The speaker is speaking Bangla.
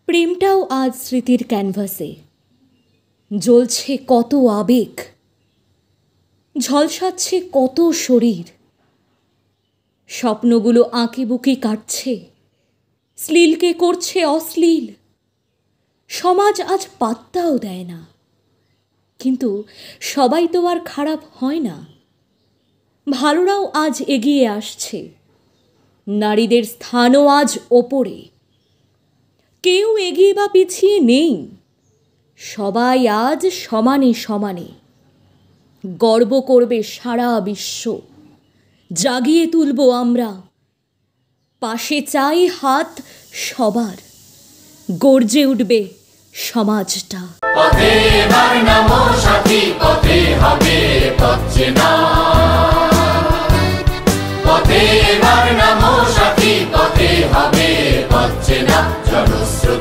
প্রেমটাও আজ স্মৃতির ক্যানভাসে জ্বলছে কত আবেগ, ঝলসাচ্ছে কত শরীর। স্বপ্নগুলো আঁকিবুকি কাটছে, শ্লীলকে করছে অশ্লীল। সমাজ আজ পাত্তাও দেয় না, কিন্তু সবাই তো আর খারাপ হয় না। ভালোরাও আজ এগিয়ে আসছে, নারীদের স্থানও আজ ওপরে। কেউ এগিয়ে বা পিছিয়ে নেই, সবাই আজ সমানে সমানে। গর্ব করবে সারা বিশ্ব, জাগিয়ে তুলব আমরা। পাশে চাই হাত সবার, গর্জে উঠবে সমাজটা। পথে এবার নামো সাথী, পথে হবে পথ চেনা। পথে এবার নামো সাথী, পথে হবে পথ চেনা। জনস্রোত